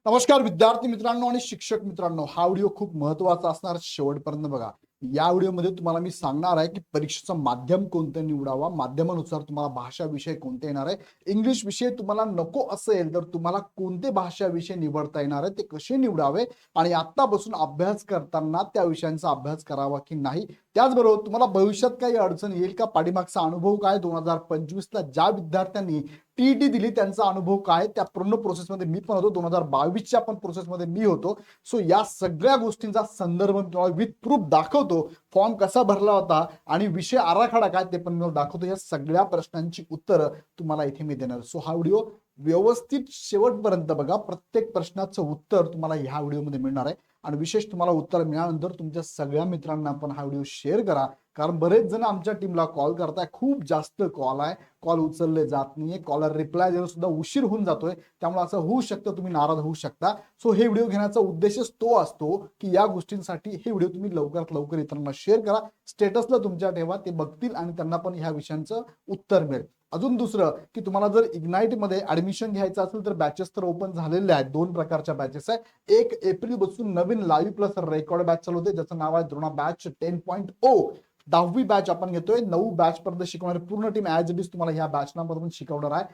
नमस्कार विद्यार्थी मित्रांनो आणि शिक्षक मित्रांनो, हा व्हिडिओ खूप महत्त्वाचा असणार, शेवटपर्यंत बघा. या व्हिडिओमध्ये तुम्हाला मी सांगणार आहे की परीक्षेचं माध्यम कोणतं निवडावा, माध्यमानुसार तुम्हाला भाषा विषय कोणते येणार आहे, इंग्लिश विषय तुम्हाला नको असेल तर तुम्हाला कोणते भाषा विषय निवडता येणार आहे, ते कसे निवडावे आणि आत्तापासून अभ्यास करताना त्या विषयांचा अभ्यास करावा की नाही. त्याचबरोबर तुम्हाला भविष्यात काही अडचण येईल का, पाठीमागचा अनुभव काय, 2025ला ज्या विद्यार्थ्यांनी टीईटी दिली त्यांचा अनुभव काय, त्या पूर्ण प्रोसेसमध्ये मी पण होतो, 2022च्या पण प्रोसेसमध्ये मी होतो. सो या सगळ्या गोष्टींचा संदर्भ मी तुम्हाला विथ प्रूफ दाखवतो. फॉर्म कसा भरला होता आणि विषय आराखडा काय ते पण मी दाखवतो. या सगळ्या प्रश्नांची उत्तरं तुम्हाला इथे मी देणार. सो हा व्हिडिओ व्यवस्थित शेवटपर्यंत बघा. प्रत्येक प्रश्नाचं उत्तर तुम्हाला ह्या व्हिडिओमध्ये मिळणार आहे आणि विशेष तुम्हाला उत्तर मिळाल्यानंतर तुमच्या सगळ्या मित्रांना पण हा व्हिडिओ शेअर करा, कारण बरेच जण आमच्या टीमला कॉल करताय. खूप जास्त कॉल आहे, कॉल उचलले जात नाहीये, कॉलर रिप्लाय देणं सुद्धा उशीर होऊन जातोय. त्यामुळे असं होऊ शकतं, तुम्ही नाराज होऊ शकता. सो हे व्हिडिओ घेण्याचा उद्देशच तो असतो की या गोष्टींसाठी हे व्हिडिओ तुम्ही लवकरात लवकर इतरांना शेअर करा, स्टेटसला तुमच्या ठेवा, ते बघतील आणि त्यांना पण ह्या विषयांचं उत्तर मिळेल. अजून दुसरं की तुम्हाला जर इग्नाइटमध्ये ऍडमिशन घ्यायचं असेल तर बॅचेस तर ओपन झालेले आहेत. दोन प्रकारच्या बॅचेस आहे. 1 एप्रिल पासून नवीन लाईव्ह प्लस रेकॉर्ड बॅच चालू होते, ज्याचं नाव आहे द्रोणा बॅच 10.0. 10वी बॅच आपण घेतोय. 9 बॅच पर्यंत शिकवणारी पूर्ण टीम ऍज इट इज तुम्हाला ह्या बॅच मधून शिकवणार आहे.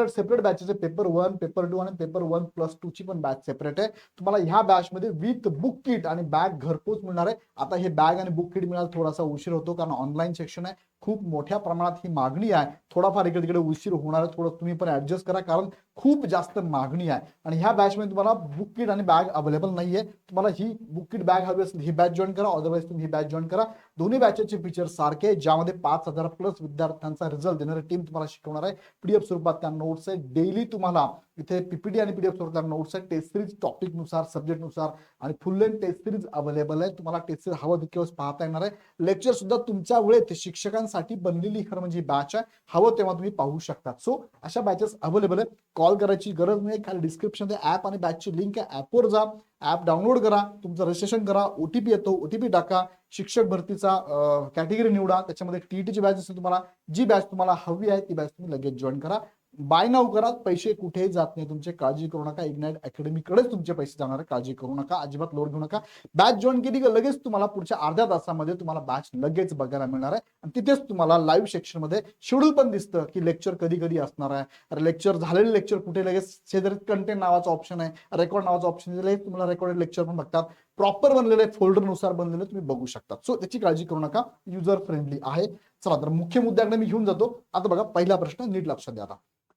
सेपरेट बॅचेस, पेपर 1, पेपर 2 आणि पेपर 1+2 ची पण बॅच सेपरेट आहे. तुम्हाला ह्या बॅच मध्ये विथ बुक किट आणि बॅग घरपोच मिळणार आहे. आता हे बॅग आणि बुक किट मिळायला थोडासा उशीर होतो, कारण ऑनलाईन सेक्शन आहे, खूप मोठ्या प्रमाणात ही मागणी आहे. थोडाफार इकडे तिकडे उशीर होणार आहे, थोडं तुम्ही पण ऍडजस्ट करा, कारण खूप जास्त मागणी आहे. आणि ह्या बॅच मध्ये तुम्हाला बुक किट आणि बॅग अवेलेबल नाहीये. तुम्हाला ही बुक किट बॅग हवी असेल ही बॅच जॉईन करा, अदरवाईज तुम्ही ही बॅच जॉईन करा. दोन्ही बॅचेसचे फीचर सारखे, ज्यामध्ये 5,000+ विद्यार्थ्यांचा रिझल्ट देणारी टीम तुम्हाला शिकवणार आहे. पीडीएफ स्वरूपात त्या नोट्स आहे. डेली तुम्हाला इथे पीपीटी आणि पीडीएफ स्वरूपात नोट्स आहे. टेस्ट सिरीज टॉपिक नुसार, सब्जेक्ट नुसार आणि full length test series available आहे. तुम्हाला टेस्ट सिरीज हवं तितके वेळेस पाहता येणार आहे. लेक्चर सुद्धा तुमच्या वेळेत शिक्षकांसाठी बनलेली खरं म्हणजे बॅच आहे, हवं तेव्हा तुम्ही पाहू शकता. सो अशा बॅचेस अवेलेबल आहे. कॉल करायची गरज नाही, खाली डिस्क्रिप्शन मध्ये ऍप आणि बॅचची लिंक आहे. ऍपवर जा, ऍप डाउनलोड करा, तुमचं रजिस्ट्रेशन करा, ओटीपी येतो, ओटीपी टाका, शिक्षक भरतीचा कॅटेगरी निवडा, त्याच्यामध्ये टीईटीची बॅच असेल, तुम्हाला जी बॅच तुम्हाला हवी आहे ती बॅच तुम्ही लगेच जॉईन करा. बाय नाव करा, पैसे कुठेही जात नाही तुमचे, काळजी करू नका. इग्नाइट अकॅडमीकडेच तुमचे पैसे जाणार आहे, काळजी करू नका, अजिबात लोड घेऊ नका. बॅच जॉईन केली की लगेच तुम्हाला पुढच्या अर्ध्या तासामध्ये तुम्हाला बॅच लगेच बघायला मिळणार आहे आणि तिथेच तुम्हाला लाईव्ह सेक्शन मध्ये शेड्यूल पण दिसतं की लेक्चर कधी कधी असणार आहे. अरे लेक्चर झालेले लेक्चर कुठे, लगेच शेजारी कंटेंट नावाचा ऑप्शन आहे, रेकॉर्ड नावाचा ऑप्शन आहे, तुम्हाला रेकॉर्डेड लेक्चर पण बघतात. प्रॉपर बनलेले फोल्डर नुसार बनलेले तुम्ही बघू शकता. सो त्याची काळजी करू नका, युजर फ्रेंडली आहे. चला तर मुख्य मुद्द्याकडे मी घेऊन जातो. आता बघा, पहिला प्रश्न नीट लक्षात द्या. आता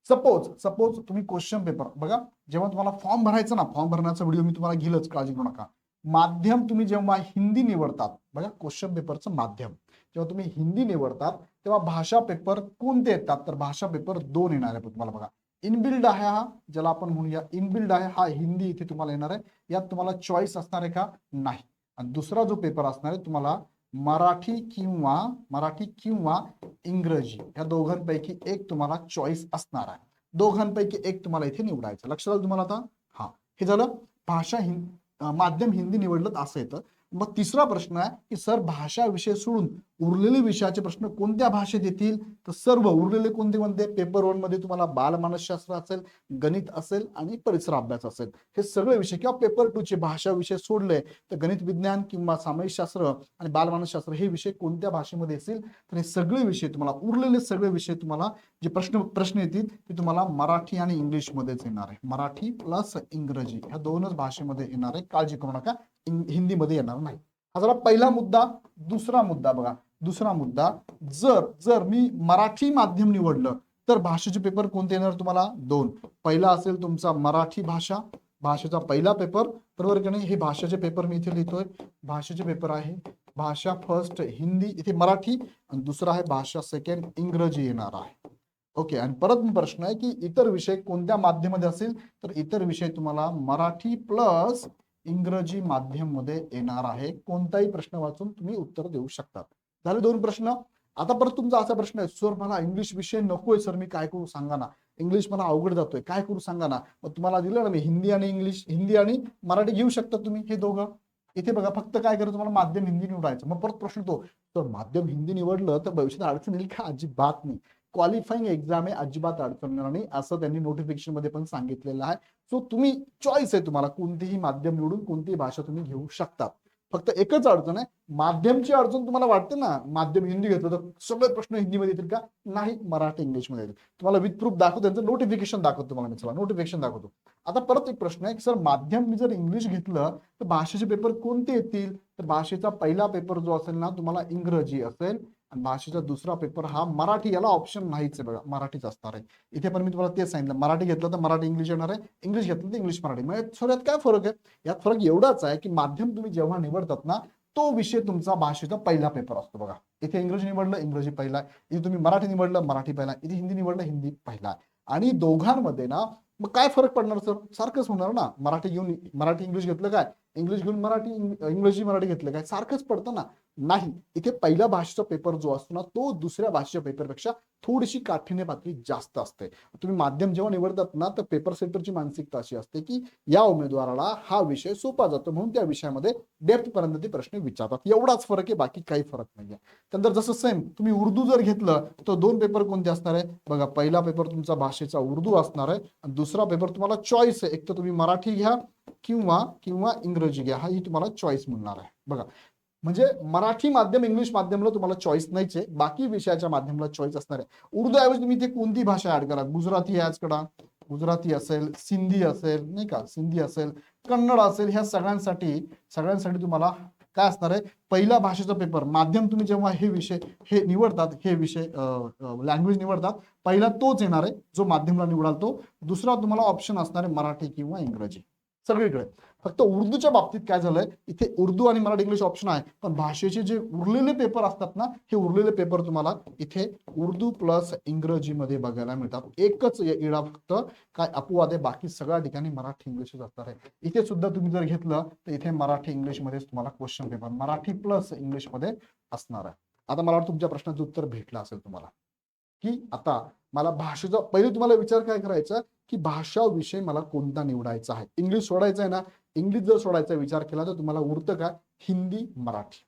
सपोज तुम्ही क्वेश्चन पेपर बघा, जेव्हा तुम्हाला फॉर्म भरायचा ना, फॉर्म भरण्याचा व्हिडिओ मी तुम्हाला घेलच, काळजी करू नका. माध्यम तुम्ही जेव्हा हिंदी निवडतात बघा, क्वेश्चन पेपरचं माध्यम जेव्हा तुम्ही हिंदी निवडतात तेव्हा भाषा पेपर कोणते येतात, तर भाषा पेपर 2 येणार आहे तुम्हाला बघा. इनबिल्ड आहे हा, ज्याला आपण म्हणूया इनबिल्ड आहे, हा हिंदी इथे तुम्हाला येणार आहे. यात तुम्हाला चॉईस असणार आहे का, नाही. आणि दुसरा जो पेपर असणार आहे तुम्हाला मराठी किंवा इंग्रजी, या दोघांपैकी एक तुम्हाला चॉईस असणार आहे. दोघांपैकी एक तुम्हाला इथे निवडायचं. लक्षात आलं तुम्हाला आता? हा, हे झालं माध्यम हिंदी निवडलं असं येतं. मग तिसरा प्रश्न आहे की सर, भाषा विषय सोडून उरलेले विषयाचे प्रश्न कोणत्या भाषेत येतील, तर सर्व उरलेले कोणते पेपर 1 मध्ये तुम्हाला बालमानसशास्त्र असेल, गणित असेल आणि परिसर अभ्यास असेल, हे सगळे विषय, किंवा पेपर 2 चे भाषा विषय सोडले तर गणित विज्ञान किंवा सामाजिकशास्त्र आणि बालमानसशास्त्र हे विषय कोणत्या भाषेमध्ये येतील, तर हे सगळे विषय तुम्हाला, उरलेले सगळे विषय तुम्हाला जे प्रश्न येतील ते तुम्हाला मराठी आणि इंग्लिश मध्येच येणार आहे. मराठी प्लस इंग्रजी ह्या दोनच भाषेमध्ये येणार आहे, काळजी करू नका, हिंदीमध्ये येणार नाही. हा झाला पहिला मुद्दा. दुसरा मुद्दा बघा, दुसरा मुद्दा, जर मी मराठी माध्यम निवडलं तर भाषेचे पेपर कोणते येणार तुम्हाला, 2. पहिला असेल तुमचा मराठी भाषेचा पहिला पेपर, बरोबर की नाही. हे भाषेचे पेपर मी इथे लिहितोय, भाषेचे पेपर आहे. भाषा फर्स्ट हिंदी, इथे मराठी, आणि दुसरा आहे भाषा सेकंड इंग्रजी येणार आहे. ओके. आणि परत प्रश्न आहे की इतर विषय कोणत्या माध्यमामध्ये असेल, तर इतर विषय तुम्हाला मराठी प्लस इंग्रजी माध्यम मध्ये येणार आहे. कोणताही प्रश्न वाचून तुम्ही उत्तर देऊ शकता. झाले 2 प्रश्न. आता परत तुमचा असा प्रश्न आहे, सर मला इंग्लिश विषय नकोय, सर मी काय करू सांगा ना, इंग्लिश मला अवघड जातोय, काय करू सांगा ना. मग तुम्हाला दिलं ना मी हिंदी आणि मराठी घेऊ शकता तुम्ही, हे दोघं. इथे बघा, फक्त काय करायचं, तुम्हाला माध्यम हिंदी निवडायचं. मग परत प्रश्न तो, तर माध्यम हिंदी निवडलं तर भविष्यात अडचण येईल का, अजिबात नाही. क्वालिफाईंग एक्झाम आहे, अजिबात अडचण नाही असं त्यांनी नोटिफिकेशन मध्ये पण सांगितलेलं आहे. सो तुम्ही चॉईस आहे, तुम्हाला कोणतेही माध्यम निवडून कोणतीही भाषा तुम्ही घेऊ शकता. फक्त एकच अडचण आहे, माध्यमची अडचण तुम्हाला वाटते ना, माध्यम हिंदी घेतलं तर सगळे प्रश्न हिंदीमध्ये येतील का? नाही, मराठी इंग्लिशमध्ये येतील. तुम्हाला विथ प्रूफ दाखवतो, त्यांचं नोटिफिकेशन दाखवतो तुम्हाला मी. चला नोटिफिकेशन दाखवतो. आता परत एक प्रश्न आहे की सर माध्यम मी जर इंग्लिश घेतलं तर भाषेचे पेपर कोणते येतील? तर भाषेचा पहिला पेपर जो असेल ना तुम्हाला इंग्रजी असेल, आणि भाषेचा दुसरा पेपर हा मराठी. याला ऑप्शन नाहीच आहे बघा, मराठीच असणार आहे. इथे पण मी तुम्हाला तेच सांगितलं, मराठी घेतलं तर मराठी इंग्लिश येणार आहे, इंग्लिश घेतलं तर इंग्लिश मराठी. म्हणजे थोड्यात काय फरक आहे? यात फरक एवढाच आहे की माध्यम तुम्ही जेव्हा निवडतात ना, तो विषय तुमचा भाषेचा पहिला पेपर असतो बघा. इथे इंग्रजी निवडलं, इंग्रजी पहिला. इथे तुम्ही मराठी निवडलं, मराठी पहिला. इथे हिंदी निवडलं, हिंदी पहिला. आणि दोघांमध्ये ना मग काय फरक पडणार सर? सारखंच होणार ना. मराठी घेऊन मराठी इंग्लिश घेतलं काय, इंग्लिश घेऊन मराठी इंग्रजी मराठी घेतलं काय, सारखंच पडतं ना. नाही, इथे पहिल्या भाषेचा पेपर जो असतो ना तो दुसऱ्या भाषेच्या पेपरपेक्षा थोडीशी काठीण्य पातळी जास्त असते. तुम्ही माध्यम जेव्हा निवडतात ना तर पेपर सेंटरची मानसिकता अशी असते की या उमेदवाराला हा विषय सोपा जातो म्हणून त्या विषयामध्ये डेप्थ पर्यंत ते प्रश्न विचारतात. एवढाच फरक आहे, बाकी काही फरक नाहीये. त्यानंतर जसं सेम तुम्ही उर्दू जर घेतलं तर दोन पेपर कोणते असणार आहे बघा. पहिला पेपर तुमचा भाषेचा उर्दू असणार आहे आणि दुसरा पेपर तुम्हाला चॉईस आहे, एक तर तुम्ही मराठी घ्या किंवा किंवा इंग्रजी घ्या, हा ही तुम्हाला चॉईस मिळणार आहे बघा. म्हणजे मराठी माध्यम इंग्लिश माध्यमला तुम्हाला चॉईस नाहीच आहे, बाकी विषयाच्या माध्यमाला चॉईस असणार आहे. उर्दू ऐवजी तुम्ही इथे कोणती भाषा ऍड करा, गुजराती ऍड करा, गुजराती असेल, सिंधी असेल नाही का, सिंधी असेल, कन्नड असेल, ह्या सगळ्यांसाठी तुम्हाला काय असणार आहे, पहिला भाषेचा पेपर. माध्यम तुम्ही जेव्हा हे विषय हे निवडतात, हे विषय लँग्वेज निवडतात, पहिला तोच येणार आहे जो माध्यमला निवडाल तो. दुसरा तुम्हाला ऑप्शन असणार आहे मराठी किंवा इंग्रजी सगळीकडे. फक्त उर्दूच्या बाबतीत काय झालंय, इथे उर्दू आणि मराठी इंग्लिश ऑप्शन आहे, पण भाषेचे जे उरलेले पेपर असतात ना, हे उरलेले पेपर तुम्हाला इथे उर्दू प्लस इंग्रजीमध्ये बघायला मिळतात. एकच इडा फक्त काय अपवाद आहे, बाकी सगळ्या ठिकाणी मराठी इंग्लिशच असणार आहे. इथे सुद्धा तुम्ही जर घेतलं तर इथे मराठी इंग्लिशमध्येच तुम्हाला क्वेश्चन पेपर मराठी प्लस इंग्लिशमध्ये असणार आहे. आता मला वाटतं तुमच्या प्रश्नाचं उत्तर भेटलं असेल तुम्हाला, की आता मला भाषेचा पहिले तुम्हाला विचार काय करायचा की भाषा विषय मला कोणता निवडायचा आहे. इंग्लिश सोडायचं आहे ना, इंग्लिश जर सोडायचा विचार केला तर तुम्हाला उरतं काय, हिंदी मराठी.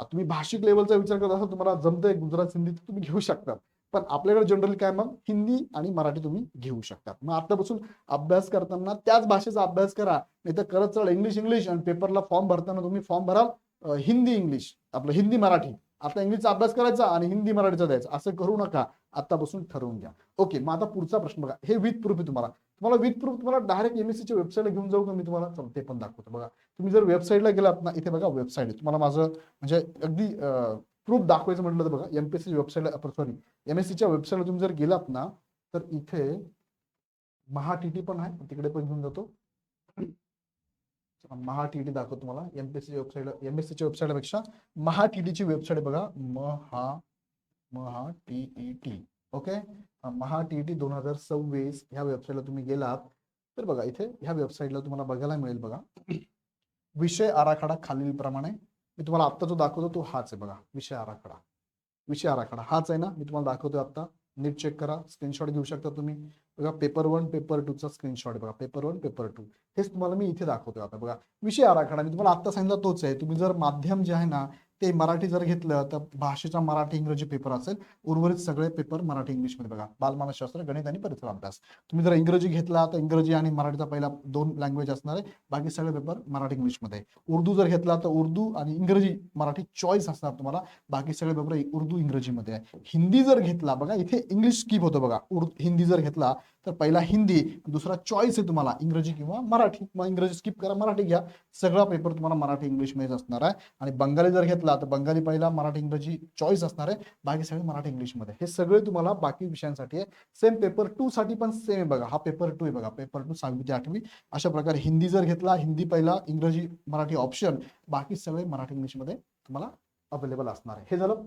आता तुम्ही भाषिक लेवलचा विचार करत असाल, तुम्हाला जमतंय गुजरात हिंदी तर तुम्ही घेऊ शकता, पण आपल्याकडे जनरली काय मग हिंदी आणि मराठी तुम्ही घेऊ शकता. मग आतापासून अभ्यास करताना त्याच भाषेचा अभ्यास करा, नाही तर करत चढ इंग्लिश इंग्लिश आणि पेपरला फॉर्म भरताना तुम्ही फॉर्म भराल हिंदी इंग्लिश, आपलं हिंदी मराठी. आता इंग्लिशचा अभ्यास करायचा आणि हिंदी मराठीचा द्यायचा, असं करू नका. आतापासून ठरवून घ्या. ओके, मग आता पुढचा प्रश्न बघा, हे विथ प्रूफ आहे तुम्हाला विथ प्रूफ तुम्हाला डायरेक्ट एमएससीच्या वेबसाईटला घेऊन जाऊ का मी तुम्हाला? चल ते पण दाखवतो बघा. तुम्ही जर वेबसाईटला गेलात ना, इथे बघा वेबसाईट आहे. तुम्हाला माझं म्हणजे अगदी प्रूफ दाखवायचं म्हटलं तर बघा, एमपीएससी वेबसाईटला सॉरी एमएससीच्या वेबसाईटला तुम्ही जर गेलात ना तर इथे महाटीटी पण आहे, तिकडे पण घेऊन जातो. महाटीटी दाखवतो तुम्हाला. एमएससीच्या वेबसाईटपेक्षा महाटीटीची वेबसाईट बघा, महाटीईटी. ओके, महाटीईटी 2026 ह्या वेबसाईटला तुम्ही गेलात तर बघा, इथे ह्या वेबसाईटला तुम्हाला बघायला मिळेल बघा, विषय आराखडा खालील प्रमाणे. मी तुम्हाला आत्ता जो दाखवतो तो हाच आहे बघा, विषय आराखडा हाच आहे ना, मी तुम्हाला दाखवतोय आता. नीट चेक करा, स्क्रीनशॉट घेऊ शकता तुम्ही बघा. पेपर 1 पेपर 2 चा स्क्रीनशॉट बघा, पेपर 1 पेपर 2 हेच तुम्हाला मी इथे दाखवतोय आता बघा. विषय आराखडा मी तुम्हाला आता सांगितलं तोच आहे. तुम्ही जर माध्यम जे आहे ना ते मराठी जर घेतलं तर भाषेचा मराठी इंग्रजी पेपर असेल, उर्वरित सगळे पेपर मराठी इंग्लिशमध्ये बघा. बालमानसशास्त्र, गणित आणि परिसर अभ्यास. तुम्ही जर इंग्रजी घेतला तर इंग्रजी आणि मराठीचा पहिला 2 लँग्वेज असणार आहे, बाकी सगळे पेपर मराठी इंग्लिशमध्ये. उर्दू जर घेतला तर उर्दू आणि इंग्रजी मराठी चॉईस असणार तुम्हाला, बाकी सगळे पेपर उर्दू इंग्रजीमध्ये आहे. हिंदी जर घेतला बघा, इथे इंग्लिश स्किप होतं बघा. हिंदी जर घेतला तर पहिला हिंदी, दुसरा चॉईस आहे तुम्हाला इंग्रजी किंवा मराठी. मग इंग्रजी स्किप करा, मराठी घ्या. सगळा पेपर तुम्हाला मराठी इंग्लिशमध्येच असणार आहे. आणि बंगाली जर घेतला तर बंगाली पहिला, मराठी इंग्रजी चॉईस असणार आहे, बाकी सगळे मराठी इंग्लिशमध्ये. हे सगळे तुम्हाला बाकी विषयांसाठी आहे. सेम पेपर 2 साठी पण सेम आहे बघा, हा पेपर 2 आहे बघा, पेपर 2 6वी ते 8वी. अशा प्रकारे हिंदी जर घेतला, हिंदी पहिला, इंग्रजी मराठी ऑप्शन, बाकी सगळे मराठी इंग्लिशमध्ये तुम्हाला अवेलेबल असणार आहे. हे झालं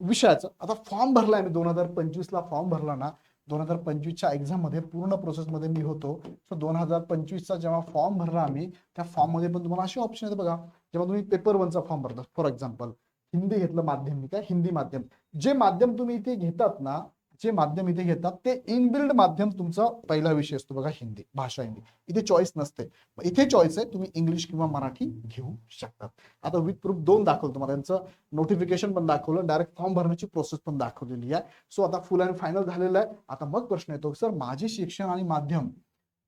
विषयाचं. आता फॉर्म भरलाय मी 2025 ला फॉर्म भरला ना, 2025च्या एक्झाम मध्ये पूर्ण प्रोसेसमध्ये मी होतो. सो 2025चा जेव्हा फॉर्म भरला आम्ही, त्या फॉर्म मध्ये पण तुम्हाला असे ऑप्शन आहेत बघा. जेव्हा तुम्ही पेपर 1चा फॉर्म भरता, फॉर एक्झाम्पल हिंदी घेतलं माध्यम, मी काय हिंदी माध्यम, जे माध्यम तुम्ही इथे घेतात ना, जे माध्यम इथे घेतात ते इनबिल्ड माध्यम तुमचा पहिला विषय असतो बघा, हिंदी, भाषा हिंदी. इथे चॉईस नसते, इथे चॉईस आहे, तुम्ही इंग्लिश किंवा मराठी घेऊ शकतात. आता विथ प्रूफ 2 दाखवलं तुम्हाला, त्यांचं नोटिफिकेशन पण दाखवलं, डायरेक्ट फॉर्म भरण्याची प्रोसेस पण दाखवलेली आहे. सो आता फुल अँड फायनल झालेलं आहे. आता मग प्रश्न येतो, सर माझे शिक्षण आणि माध्यम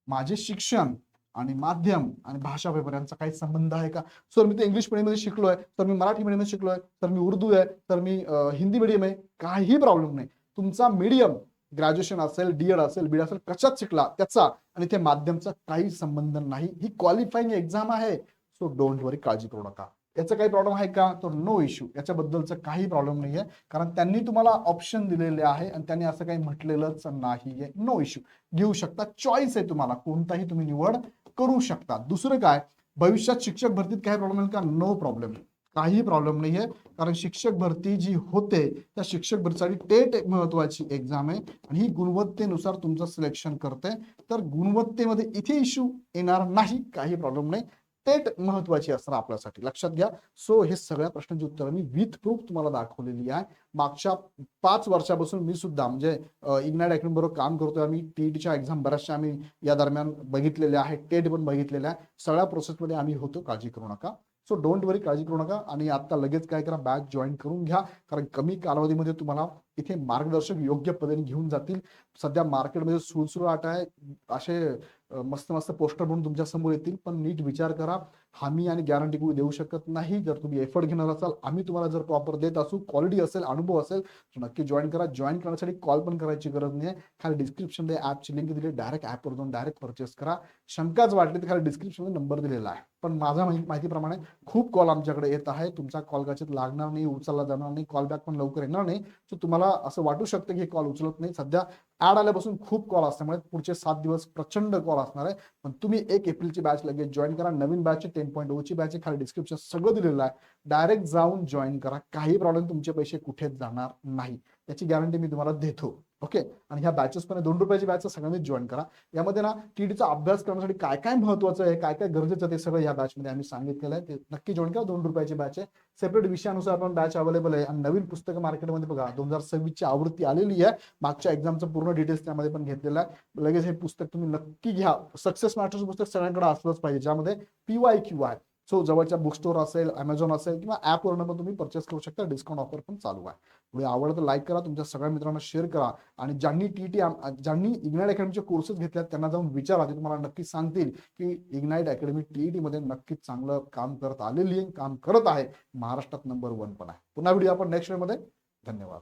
माझे शिक्षण आणि माध्यम आणि भाषा पेपर यांचा काही संबंध आहे का? सर मी तर इंग्लिश मीडियममध्ये शिकलोय, तर मी मराठी मीडियममध्ये शिकलोय, तर मी उर्दू आहे, तर मी हिंदी मीडियम आहे, काही प्रॉब्लेम नाही. तुमचा मीडियम ग्रॅज्युएशन असेल, डीएड असेल, बीएड असेल, कशात शिकला त्याचा आणि ते माध्यमचा काही संबंध नाही. ही क्वालिफाईंग एक्झाम आहे. सो डोंट वरी, काळजी करू नका. याचा काही प्रॉब्लेम आहे का? तर नो इश्यू, याच्याबद्दलचं काही प्रॉब्लेम नाहीये, कारण त्यांनी तुम्हाला ऑप्शन दिलेले आहे आणि त्यांनी असं काही म्हटलेलंच नाहीये. नो इश्यू, घेऊ शकता, चॉईस आहे तुम्हाला, कोणताही तुम्ही निवड करू शकता. दुसरं काय, भविष्यात शिक्षक भरतीत काही प्रॉब्लेम आहे का? नो प्रॉब्लेम, काही प्रॉब्लेम नाहीये, कारण शिक्षक भरती जी होते त्या शिक्षक भरतीसाठी टेट एक महत्वाची एक्झाम आहे आणि ही गुणवत्तेनुसार तुमचं सिलेक्शन करते. तर गुणवत्तेमध्ये इथे इश्यू येणार नाही, काही प्रॉब्लेम नाही. टेट महत्वाची असणार आपल्यासाठी, लक्षात घ्या. सो हे सगळ्या प्रश्नांची उत्तरं मी विथ प्रूफ तुम्हाला दाखवलेली आहे. मागच्या 5 वर्षापासून मी सुद्धा म्हणजे इग्नाइट अकॅडमी बरोबर काम करतोय. आम्ही टीईटीच्या एक्झाम बऱ्याचशा आम्ही या दरम्यान बघितलेल्या आहेत, टेट पण बघितलेल्या आहे. सगळ्या प्रोसेसमध्ये आम्ही होतो, काळजी करू नका. सो डोंट वरी, काळजी करू नका. आणि आता लगेच काय करा, बॅच जॉईन करून घ्या, कारण कमी कालावधीमध्ये तुम्हाला इथे मार्गदर्शक योग्य पद्धतीने घेऊन जातील. सध्या मार्केटमध्ये सुळसुळाट आहे, असे मस्त मस्त पोस्टर म्हणून तुमच्या समोर येतील, पण नीट विचार करा. हमी आणि गॅरंटी कोणी देऊ शकत नाही. जर तुम्ही एफर्ट घेणार असाल, आम्ही तुम्हाला जर प्रॉपर देत असू, क्वालिटी असेल, अनुभव असेल, तर नक्की जॉईन करा. जॉईन करण्यासाठी कॉल पण करायची गरज नाही. खाली डिस्क्रिप्शनमध्ये ॲपची लिंक दिली, डायरेक्ट ॲपवर जाऊन डायरेक्ट परचेस करा. शंकाच वाटली तर खाली डिस्क्रिप्शनमध्ये नंबर दिलेला आहे. पण माझ्या माहितीप्रमाणे खूप कॉल आमच्याकडे येत आहे. तुमचा कॉल कदाचित लागणार नाही, उचलला जाणार नाही, कॉल बॅक पण लवकर येणार नाही. सो तुम्हाला असं वाटू शकतं की हे कॉल उचलत नाही. सध्या ऍड आल्यापासून खूप कॉल असल्यामुळे पुढचे 7 दिवस प्रचंड कॉल असणार आहे. पण तुम्ही 1 एप्रिलची बॅच लगेच जॉईन करा. नवीन बॅच 10.0 ची बॅच खाली डिस्क्रिप्शन सगळं दिलेलं आहे. डायरेक्ट जाऊन जॉईन करा. काही प्रॉब्लेम, तुमचे पैसे कुठेच जाणार नाही, त्याची गॅरंटी मी तुम्हाला देतो. ओके. आणि ह्या बॅचेस पण 2 रुपयाची बॅच सगळ्यांनी जॉईन करा. यामध्ये ना टीटीचा अभ्यास करण्यासाठी काय काय महत्वाचं आहे, काय काय गरजेचं आहे, ते सगळं या बॅचमध्ये आम्ही सांगितलेलं आहे. ते नक्की जॉईन करा. 2 रुपयाची बॅच आहे. सेपरेट विषयानुसार पण बॅच अवेलेबल आहे. आणि नवीन पुस्तकं मार्केटमध्ये बघा 2026 ची आवृत्ती आलेली आहे. मागच्या एक्झामचं पूर्ण डिटेल्स त्यामध्ये पण घेतलेलं आहे. लगेच हे पुस्तक तुम्ही नक्की घ्या. सक्सेस मॅटर्स पुस्तक सगळ्यांकडे असलंच पाहिजे, ज्यामध्ये PYQ आहे. सो जवळच्या बुक स्टोर असेल, अमेझॉन असेल किंवा ॲपवरनं पण तुम्ही परचेस करू शकता. डिस्काउंट ऑफर पण चालू आहे. पुढे आवडलं तर लाईक करा, तुमच्या सगळ्या मित्रांना शेअर करा. आणि ज्यांनी इग्नाइट अकॅडमीचे कोर्सेस घेतल्यात त्यांना जाऊन विचारा, ते तुम्हाला नक्की सांगतील की इग्नाइट अकॅडमी टीईटी मध्ये नक्कीच चांगलं काम करत आलेली आहे, काम करत आहे. महाराष्ट्रात नंबर 1 पण आहे. पुन्हा व्हिडिओ आपण नेक्स्ट वेळमध्ये. धन्यवाद.